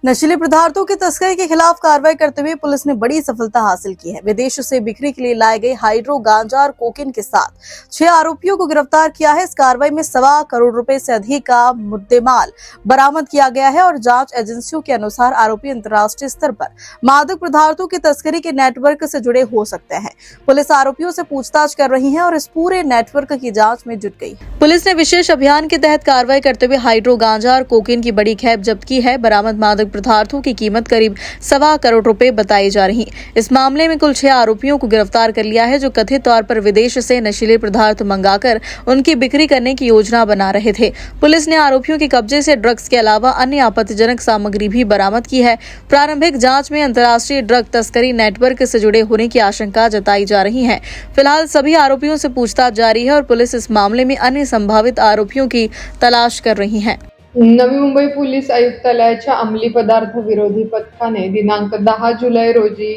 नशीले पदार्थों की तस्करी के खिलाफ कार्रवाई करते हुए पुलिस ने बड़ी सफलता हासिल की है। विदेश से बिक्री के लिए लाए गए हाइड्रो गांजा और कोकेन के साथ 6 आरोपियों को गिरफ्तार किया है। इस कार्रवाई में 1.25 करोड़ रुपए से अधिक का मुद्देमाल बरामद किया गया है और जांच एजेंसियों के अनुसार आरोपी अंतर्राष्ट्रीय स्तर पर मादक पदार्थों की तस्करी के नेटवर्क से जुड़े हो सकते हैं। पुलिस आरोपियों से पूछताछ कर रही है और इस पूरे नेटवर्क की जाँच में जुट गई। पुलिस ने विशेष अभियान के तहत कार्रवाई करते हुए हाइड्रो गांजा और कोकेन की बड़ी खेप जब्त की है। बरामद मादक पदार्थों की कीमत करीब 1.25 करोड़ रुपए बताई जा रही। इस मामले में कुल 6 आरोपियों को गिरफ्तार कर लिया है, जो कथित तौर पर विदेश से नशीले पदार्थ मंगाकर उनकी बिक्री करने की योजना बना रहे थे। पुलिस ने आरोपियों के कब्जे से ड्रग्स के अलावा अन्य आपत्तिजनक सामग्री भी बरामद की है। प्रारंभिक जांच में अंतर्राष्ट्रीय ड्रग तस्करी नेटवर्क से जुड़े होने की आशंका जताई जा रही है। फिलहाल सभी आरोपियों से पूछताछ जारी है और पुलिस इस मामले में अन्य संभावित आरोपियों की तलाश कर रही है। नवी मुंबई पोलीस आयुक्तालयाच्या अंमली पदार्थ विरोधी पथकाने दिनांक 10 जुलै रोजी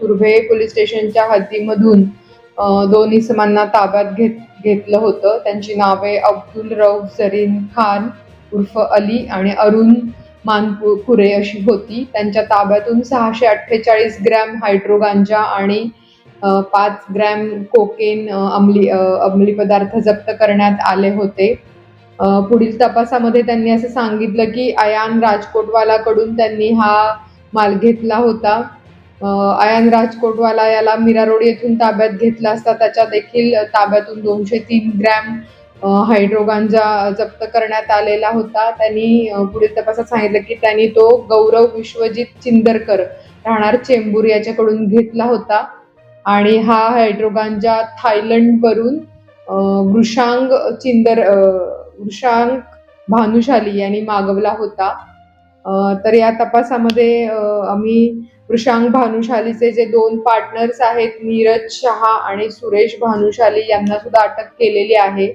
तुर्भे पोलीस स्टेशनच्या हद्दीमधून 2 इसमांना ताब्यात घेतलं होतं। त्यांची नावे अब्दुल रऊफ जरीन खान उर्फ अली आणि अरुण मानपुरे अशी होती। त्यांच्या ताब्यातून 648 ग्रॅम हायड्रो गांजा आणि 5 ग्रॅम कोकेन अंमली पदार्थ जप्त करण्यात आले होते। पुढील तपासामध्ये त्यांनी असं सांगितलं की अयान राजकोटवालाकडून त्यांनी हा माल घेतला होता। अयान राजकोटवाला याला मीरा रोड येथून ताब्यात घेतला असता त्याच्या देखील ताब्यातून 203 ग्रॅम हायड्रो गांजा जप्त करण्यात आलेला होता। त्यांनी पुढील तपासात सांगितलं की त्यांनी तो गौरव विश्वजित चिंदरकर राहणार चेंबूर याच्याकडून घेतला होता आणि हा हायड्रो गांजा थायलंडवरून वृषांक भानुशाली यांनी मागवला होता। तर या तपासामध्ये आम्ही वृषांक भानुशालीचे जे 2 पार्टनर्स आहेत नीरज शहा आणि सुरेश भानुशाली यांना सुद्धा अटक केलेली आहे।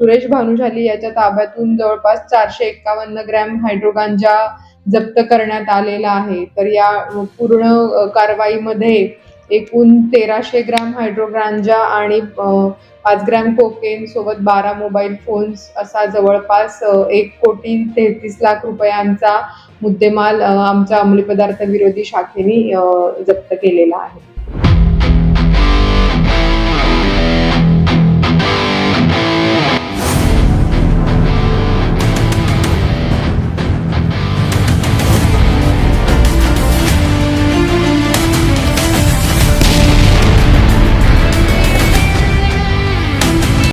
सुरेश भानुशाली याच्या ताब्यातून जवळपास 451 ग्रॅम हायड्रो गांजा जप्त करण्यात आलेला आहे। तर या पूर्ण कारवाईमध्ये एकूण 1300 ग्रॅम हायड्रो गांजा आणि 5 ग्रॅम कोकेन सोबत 12 मोबाईल फोन्स असा जवळपास 1,33,00,000 रुपयांचा मुद्देमाल आमच्या अंमली पदार्थ विरोधी शाखेने जप्त केलेला आहे।